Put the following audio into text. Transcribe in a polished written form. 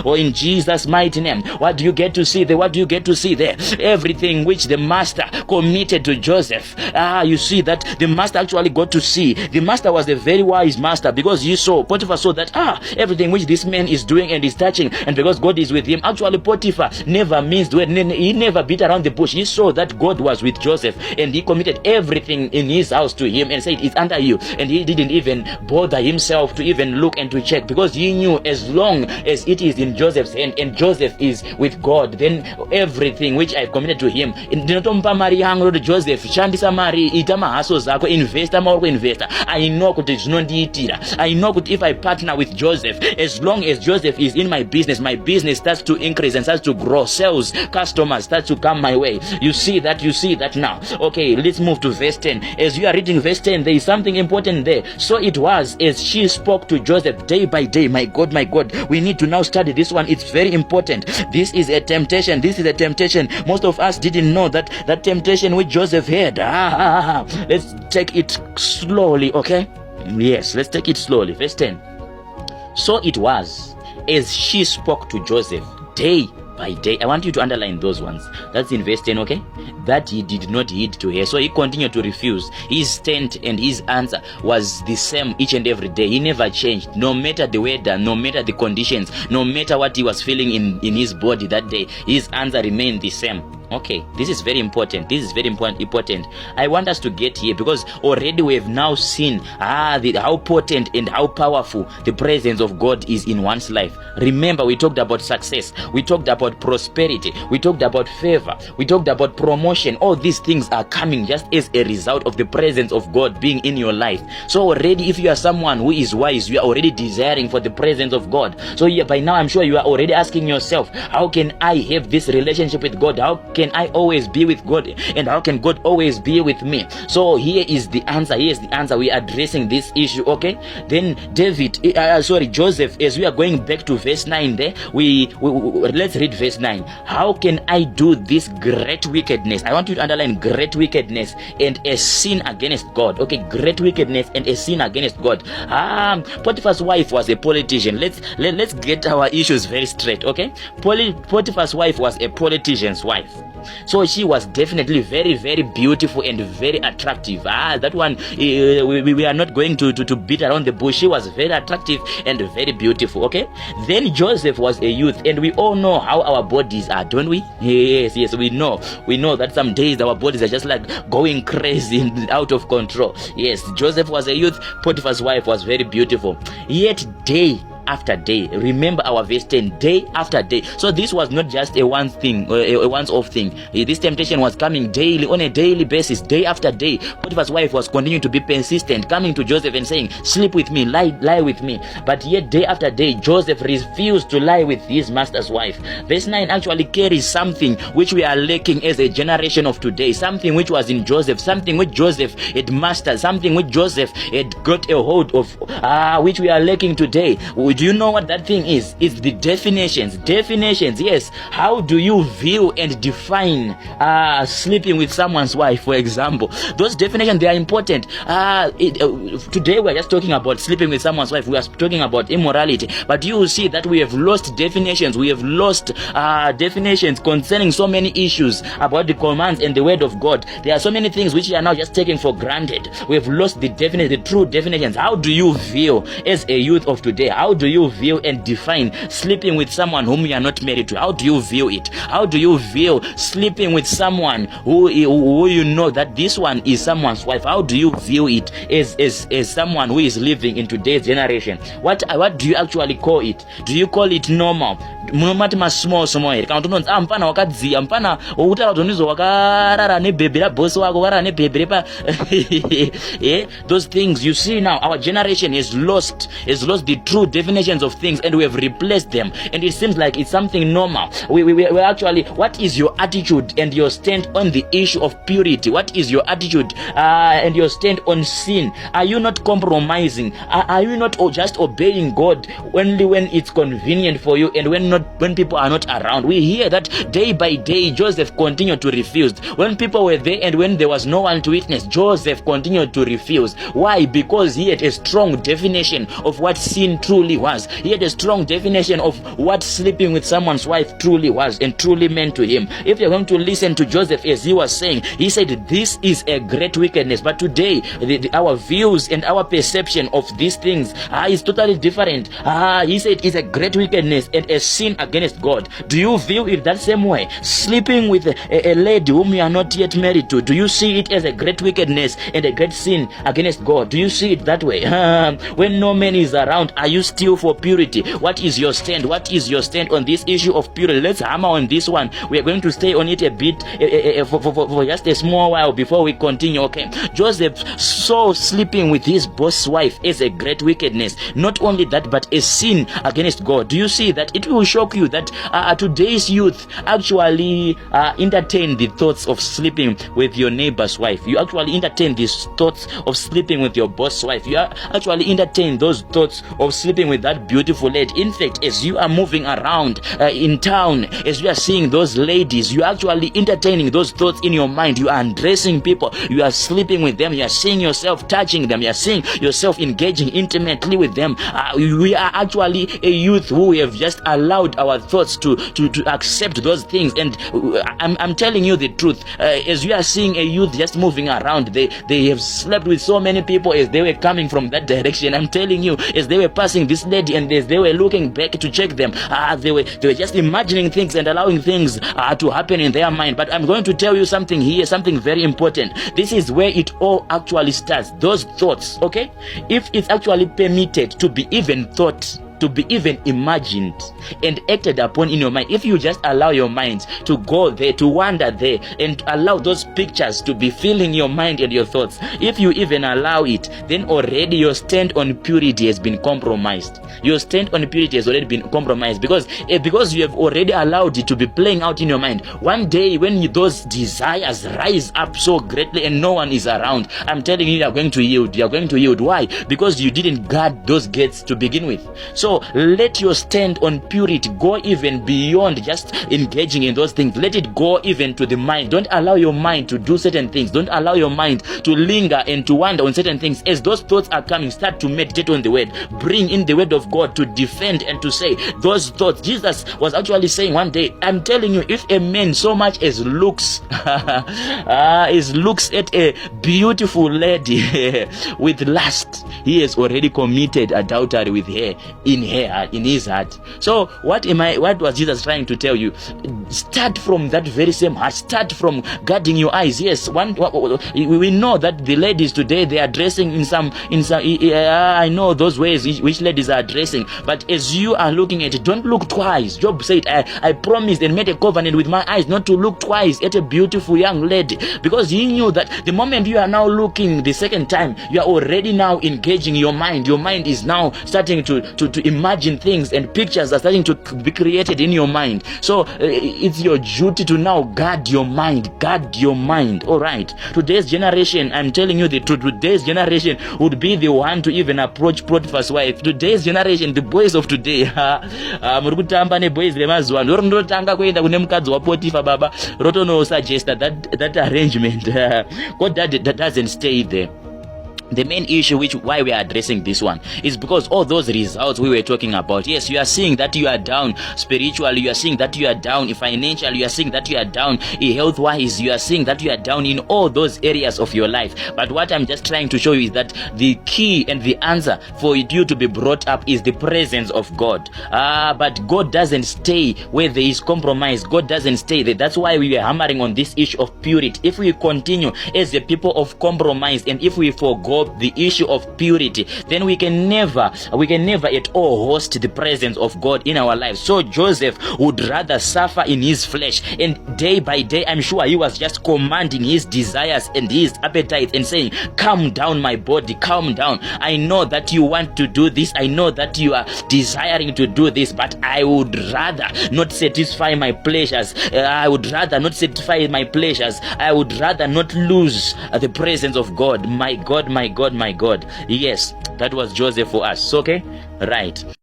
or in Jesus' mighty name. What do you get to see there? What do you get to see there? Everything which the master committed to Joseph. You see that the master actually got to see. The master was a very wise master, because Potiphar saw that everything which this man is doing and is touching, and because God is with him. Actually, Potiphar never minced word. He never beat around the bush. He saw that God was with Joseph, and he committed everything in his house to him and said, it's under you. And he didn't even bother himself to even look and to check, because he knew as long as it is in Joseph's hand and Joseph is with God, then everything which I committed to him. Ndinotompa mari yangu Lord Joseph, shandisa mari, ita mahaso zako, investa maoko investa. I know kuti zvinondiitira. I know kuti if I partner with Joseph, as long as Joseph is in my business starts to increase and starts to grow. Sales, customers start to come my way. You see that now. Okay, let's move to verse 10. As you are reading verse 10, there is something important there. So it was as she spoke to Joseph day by day. My God, we need to now study this one. It's very important. This is a temptation. Most of us didn't know that temptation which Joseph had. Let's take it slowly, okay? Yes, let's take it slowly. Verse 10. So it was as she spoke to Joseph day by day. I want you to underline those ones. That's in verse 10, okay? That he did not heed to her. So he continued to refuse. His stand and his answer was the same each and every day. He never changed. No matter the weather, no matter the conditions, no matter what he was feeling in his body that day, his answer remained the same. Okay, this is very important. I want us to get here, because already we have now seen how potent and how powerful the presence of God is in one's life. Remember, we talked about success, we talked about prosperity, we talked about favor, we talked about promotion. All these things are coming just as a result of the presence of God being in your life. So already, if you are someone who is wise, you are already desiring for the presence of God. So by now, I'm sure you are already asking yourself, how can I have this relationship with God? How can I always be with God, and how can God always be with me? So here is the answer. We are addressing this issue, okay? Then Joseph, as we are going back to verse 9 there, let's read verse 9. How can I do this great wickedness? I want you to underline great wickedness and a sin against God. Okay, great wickedness and a sin against God. Potiphar's wife was a politician. Let's get our issues very straight, okay? Potiphar's wife was a politician's wife. So she was definitely very, very beautiful and very attractive. That one, we are not going to beat around the bush. She was very attractive and very beautiful, okay? Then Joseph was a youth, and we all know how our bodies are, don't we? Yes, we know that some days our bodies are just like going crazy and out of control. Yes, Joseph was a youth, Potiphar's wife was very beautiful. Yet day after day, remember our verse 10, day after day. So this was not just a once off thing. This temptation was coming daily, on a daily basis, day after day. Potiphar's wife was continuing to be persistent, coming to Joseph and saying, sleep with me, lie with me. But yet day after day, Joseph refused to lie with his master's wife. Verse 9 actually carries something which we are lacking as a generation of today, something which was in Joseph, something which Joseph had mastered, something which Joseph had got a hold of, which we are lacking today. Do you know what that thing is? It's the definitions. Yes. How do you view and define sleeping with someone's wife, for example? Those definitions, they are important. Today we are just talking about sleeping with someone's wife. We are talking about immorality. But you will see that we have lost definitions. We have lost definitions concerning so many issues about the commands and the word of God. There are so many things which we are now just taking for granted. We have lost the true definitions. How do you view as a youth of today? How do you view and define sleeping with someone whom you are not married to? How do you view it? How do you view sleeping with someone who you know that this one is someone's wife? How do you view it as someone who is living in today's generation? What do you actually call it? Do you call it normal? Munomati small here. Kana tononzi mpana wakadziya, mpana ukutaura kuti ndizo wakarara nebhebhi rabosi wako, wakarara nebhebhi repa. Those things, you see now, our generation has lost the true definitions of things, and we have replaced them, and it seems like it's something normal. We actually, what is your attitude and your stand on the issue of purity? What is your attitude and your stand on sin? Are you not compromising? Are you not just obeying God only when it's convenient for you and when people are not around? We hear that day by day Joseph continued to refuse. When people were there and when there was no one to witness, Joseph continued to refuse. Why? Because he had a strong definition of what sin truly was. He had a strong definition of what sleeping with someone's wife truly was and truly meant to him. If you're going to listen to Joseph as he was saying, he said this is a great wickedness. But today, our views and our perception of these things is totally different. He said it's a great wickedness and a sin against God. Do you view it that same way? Sleeping with a lady whom you are not yet married to, do you see it as a great wickedness and a great sin against God? Do you see it that way? When no man is around, are you still for purity? What is your stand? What is your stand on this issue of purity? Let's hammer on this one. We are going to stay on it a bit for just a small while before we continue. Okay, Joseph saw sleeping with his boss wife as a great wickedness. Not only that, but a sin against God. Do you see that? It will shock you that today's youth actually entertain the thoughts of sleeping with your neighbor's wife. You actually entertain these thoughts of sleeping with your boss wife. You actually entertain those thoughts of sleeping with that beautiful lady. In fact, as you are moving around in town, as you are seeing those ladies, you are actually entertaining those thoughts in your mind. You are undressing people, you are sleeping with them, you are seeing yourself touching them, you are seeing yourself engaging intimately with them. We are actually a youth who have just allowed our thoughts to accept those things. And I'm telling you the truth, as you are seeing a youth just moving around, they have slept with so many people as they were coming from that direction. I'm telling you, as they were passing this lady and as they were looking back to check them, they were just imagining things and allowing things to happen in their mind. But I'm going to tell you something here, something very important. This is where it all actually starts. Those thoughts, okay? If it's actually permitted to be even thought, to be even imagined and acted upon in your mind, if you just allow your mind to go there, to wander there, and allow those pictures to be filling your mind and your thoughts, if you even allow it, then already your stand on purity has been compromised. Your stand on purity has already been compromised because you have already allowed it to be playing out in your mind. One day when those desires rise up so greatly and no one is around, I'm telling you, you are going to yield. You are going to yield. Why? Because you didn't guard those gates to begin with. So let your stand on purity go even beyond just engaging in those things. Let it go even to the mind. Don't allow your mind to do certain things. Don't allow your mind to linger and to wander on certain things. As those thoughts are coming, start to meditate on the word. Bring in the word of God to defend and to say those thoughts. Jesus was actually saying one day, I'm telling you, if a man so much as looks at a beautiful lady with lust, he has already committed adultery with her in his heart. So what was Jesus trying to tell you? Start from that very same heart. Start from guarding your eyes. Yes, we know that the ladies today, they are dressing in some I know those ways which ladies are dressing, but as you are looking at it, don't look twice. Job said, I promised and made a covenant with my eyes not to look twice at a beautiful young lady, because he knew that the moment you are now looking the second time, you are already now engaging your mind. Your mind is now starting to imagine things, and pictures are starting to be created in your mind. So it's your duty to now guard your mind. Guard your mind. All right, today's generation, I'm telling you the truth, today's generation would be the one to even approach Potiphar's wife. Today's generation, the boys of today, muri kutamba ne boys vemazuva ndo rindotanga kuenda kune mukadzi waPotifa baba rotono suggesta that arrangement. God that doesn't stay there. The main issue why we are addressing this one is because all those results we were talking about. Yes, you are seeing that you are down spiritually, you are seeing that you are down financially, you are seeing that you are down health wise, you are seeing that you are down in all those areas of your life. But what I'm just trying to show you is that the key and the answer for you to be brought up is the presence of God. But God doesn't stay where there is compromise. God doesn't stay there. That's why we are hammering on this issue of purity. If we continue as the people of compromise, and if we forgo the issue of purity, then we can never at all host the presence of God in our lives. So Joseph would rather suffer in his flesh, and day by day I'm sure he was just commanding his desires and his appetite and saying, calm down my body, calm down. I know that you want to do this, I know that you are desiring to do this, but I would rather not satisfy my pleasures. I would rather not satisfy my pleasures. I would rather not lose the presence of God. My God, my God, my God. Yes, that was Joseph for us. Okay, right.